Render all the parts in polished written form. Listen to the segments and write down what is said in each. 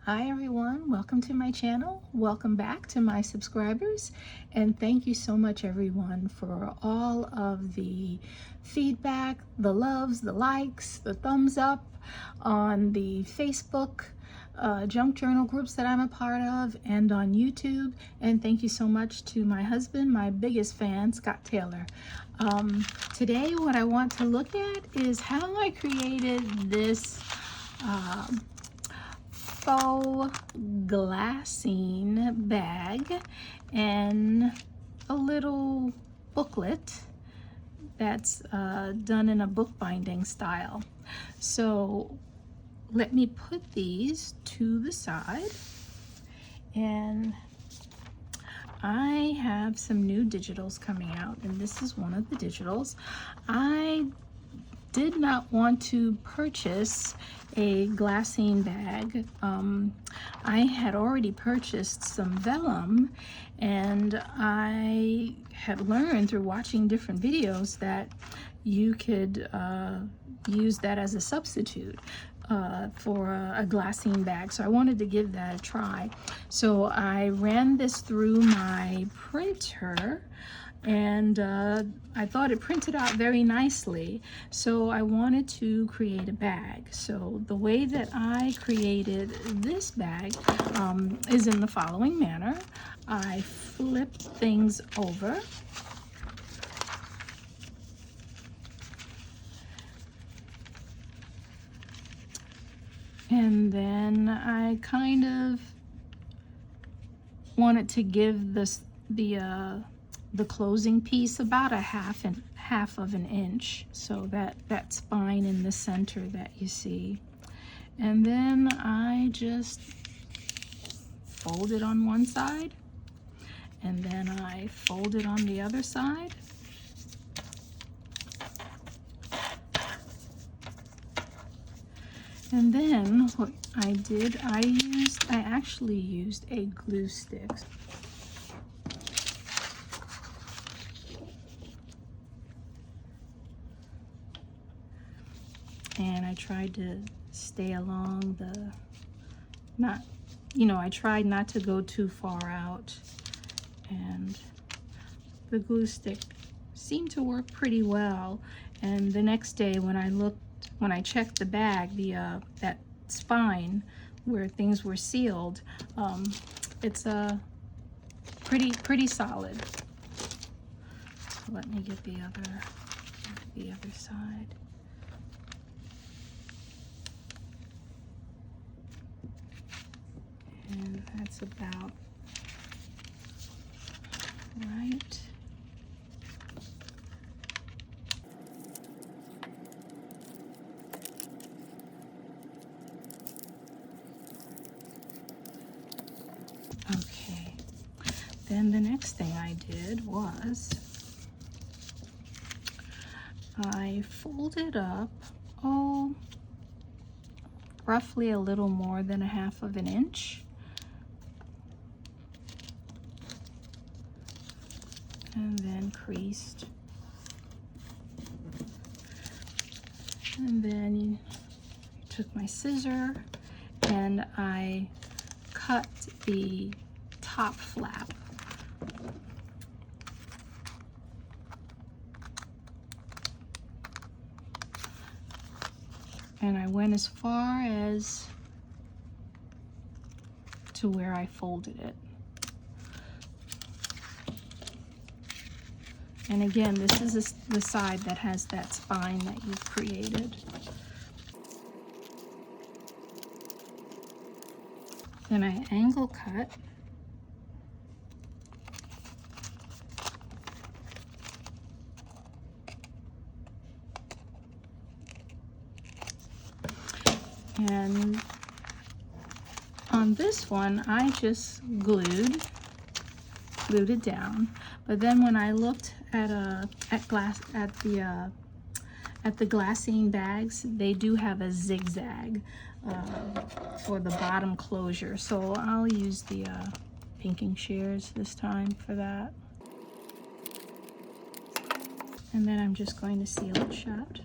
Hi everyone, welcome to my channel. Welcome back to my subscribers, and thank you so much everyone for all of the feedback, the loves, the likes, the thumbs up on the Facebook junk journal groups that I'm a part of and on YouTube. And thank you so much to my husband, my biggest fan, Scott Taylor. Today what I want to look at is how I created this Faux Glassine bag and a little booklet that's done in a bookbinding style. So let me put these to the side, and I have some new digitals coming out, and this is one of the digitals. I did not want to purchase a glassine bag. I had already purchased some vellum, and I had learned through watching different videos that you could use that as a substitute for a glassine bag. So I wanted to give that a try. So I ran this through my printer, and I thought it printed out very nicely. So I wanted to create a bag. So the way that I created this bag is in the following manner. I flipped things over. And then I kind of wanted to give this the closing piece about a half of an inch, so that spine in the center that you see. And then I just fold it on one side, and then I fold it on the other side. And then what I did, I actually used a glue stick. And I tried to stay along the, I tried not to go too far out. And the glue stick seemed to work pretty well. And the next day when I checked the bag, that spine where things were sealed, it's pretty solid. So let me get the other side. And that's about right. Okay, then the next thing I did was I folded up, roughly a little more than a half of an inch. And then creased. And then took my scissor and I cut the top flap. And I went as far as to where I folded it. And again, this is the side that has that spine that you've created. Then I angle cut. And on this one, I just glued it down. But then when I looked at the glassine bags, they do have a zigzag for the bottom closure. So I'll use the pinking shears this time for that. And then I'm just going to seal it shut.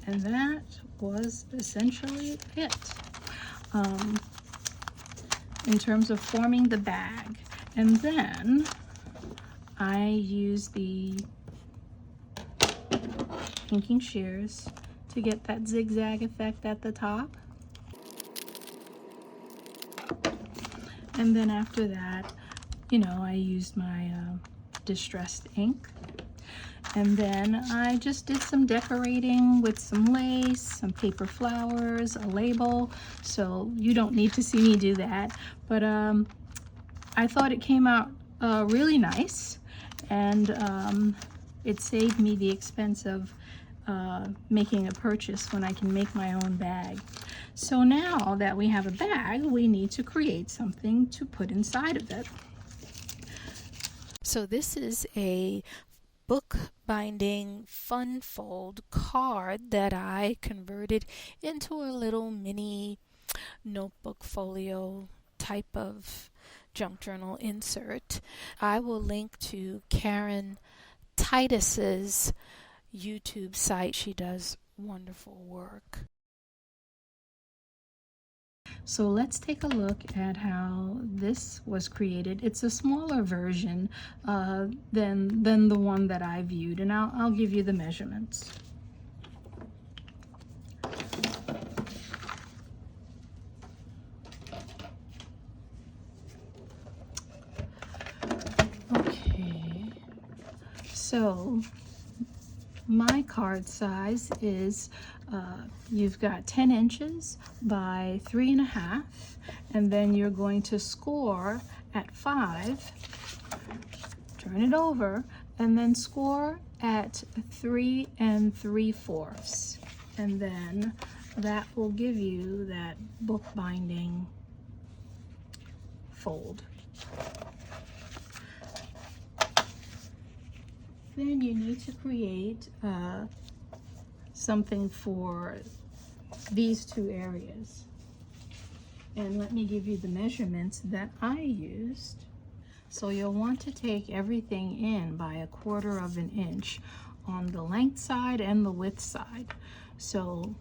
And that was essentially it. In terms of forming the bag. And then I use the inking shears to get that zigzag effect at the top. And then after that, you know, I used my distressed ink. And then I just did some decorating with some lace, some paper flowers, a label. So you don't need to see me do that. But I thought it came out really nice. And it saved me the expense of making a purchase when I can make my own bag. So now that we have a bag, we need to create something to put inside of it. So this is a bookbinding fun fold card that I converted into a little mini notebook folio type of junk journal insert. I will link to Karen Titus's YouTube site. She does wonderful work. So let's take a look at how this was created. It's a smaller version than the one that I viewed, and I'll give you the measurements. Okay, so my card size is you've got 10 inches by 3.5, and then you're going to score at 5, turn it over, and then score at 3 3/4, and then that will give you that bookbinding fold. Then you need to create something for these two areas. And let me give you the measurements that I used. So you'll want to take everything in by 1/4 of an inch on the length side and the width side. So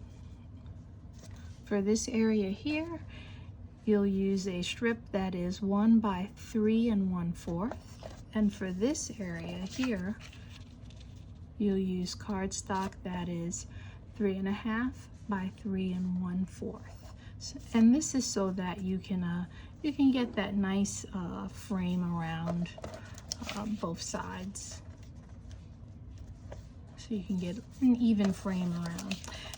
for this area here, you'll use a strip that is 1 by 3 1/4. And for this area here, you'll use cardstock that is 3.5 by 3 1/4. And this is so that you can get that nice frame around both sides. So you can get an even frame around.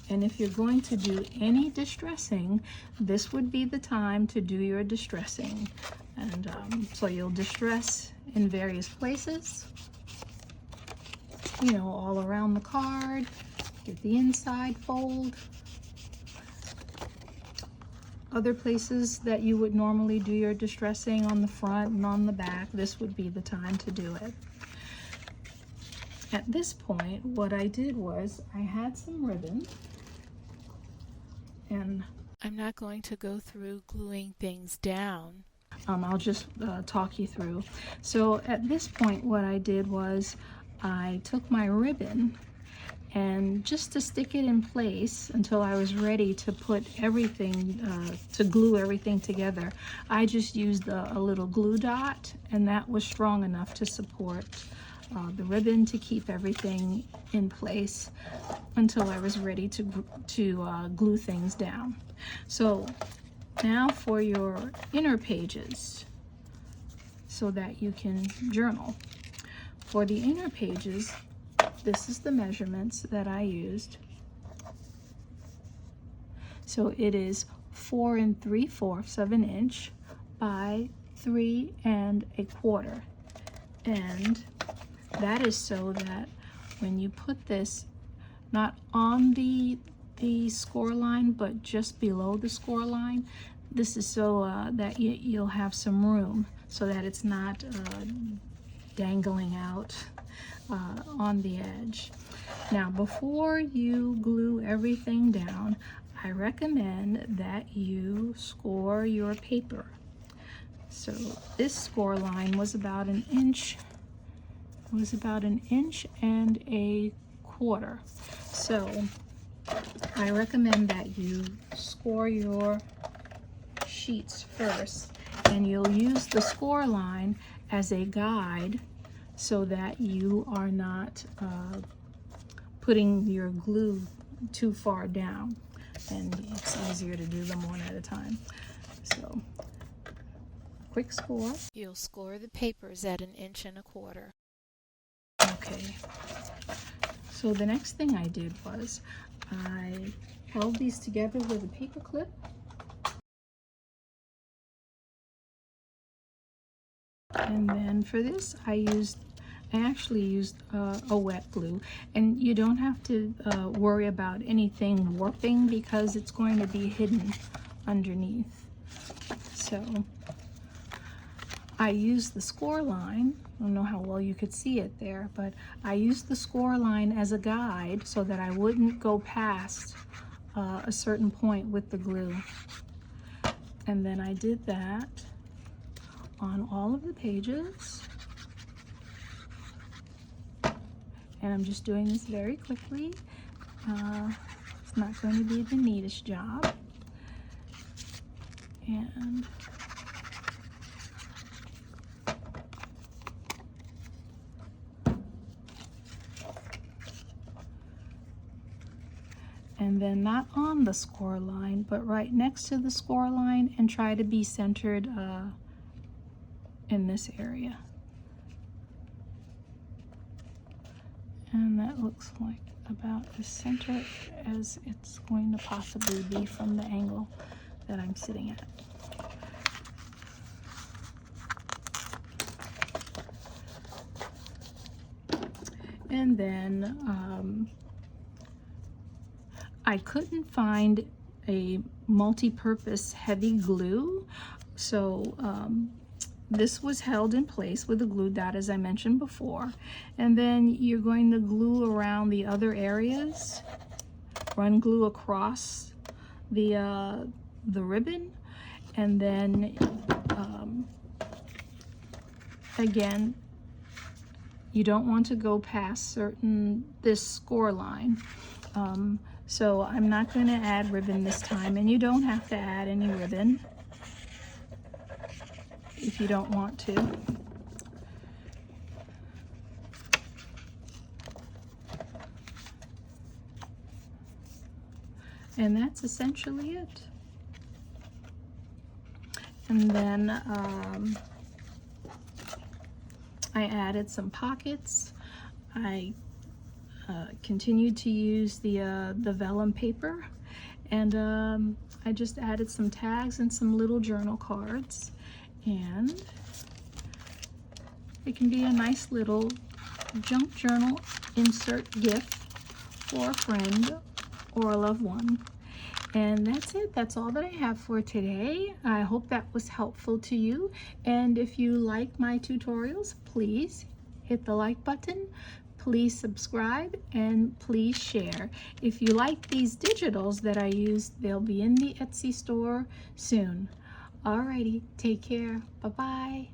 And if you're going to do any distressing, this would be the time to do your distressing. And so you'll distress in various places, you know, all around the card. Get the inside fold. Other places that you would normally do your distressing, on the front and on the back, this would be the time to do it. At this point, what I did was I had some ribbon, and I'm not going to go through gluing things down. I'll just talk you through. So at this point, what I did was I took my ribbon, and just to stick it in place until I was ready to put everything, to glue everything together, I just used a little glue dot, and that was strong enough to support the ribbon to keep everything in place until I was ready to glue things down. So now for your inner pages, so that you can journal. For the inner pages, this is the measurements that I used. So it is 4 3/4 of an inch by 3 1/4. And that is so that when you put this not on the score line, but just below the score line, this is so that you'll have some room so that it's not dangling out on the edge. Now, before you glue everything down, I recommend that you score your paper. So this score line was about 1 inch. It was about 1 1/4 inches. So I recommend that you score your sheets first, and you'll use the score line as a guide so that you are not putting your glue too far down, and it's easier to do them one at a time. So, quick score. You'll score the papers at 1.25 inches. Okay. So the next thing I did was I held these together with a paper clip. And then for this, I actually used a wet glue, and you don't have to worry about anything warping because it's going to be hidden underneath. So I used the score line. I don't know how well you could see it there, but I used the score line as a guide so that I wouldn't go past a certain point with the glue. And then I did that on all of the pages. And I'm just doing this very quickly. It's not going to be the neatest job. And then not on the score line, but right next to the score line, and try to be centered in this area. And that looks like about as center as it's going to possibly be from the angle that I'm sitting at. And then I couldn't find a multi-purpose heavy glue, so this was held in place with a glue dot, as I mentioned before. And then you're going to glue around the other areas, run glue across the ribbon, and then again, you don't want to go past this score line. So I'm not going to add ribbon this time, and you don't have to add any ribbon if you don't want to. And that's essentially it. And then I added some pockets. I continued to use the vellum paper, and I just added some tags and some little journal cards, and it can be a nice little junk journal insert gift for a friend or a loved one. And that's it. That's all that I have for today. I hope that was helpful to you, and if you like my tutorials, please hit the like button. Please subscribe, and please share. If you like these digitals that I used, they'll be in the Etsy store soon. Alrighty, take care. Bye-bye.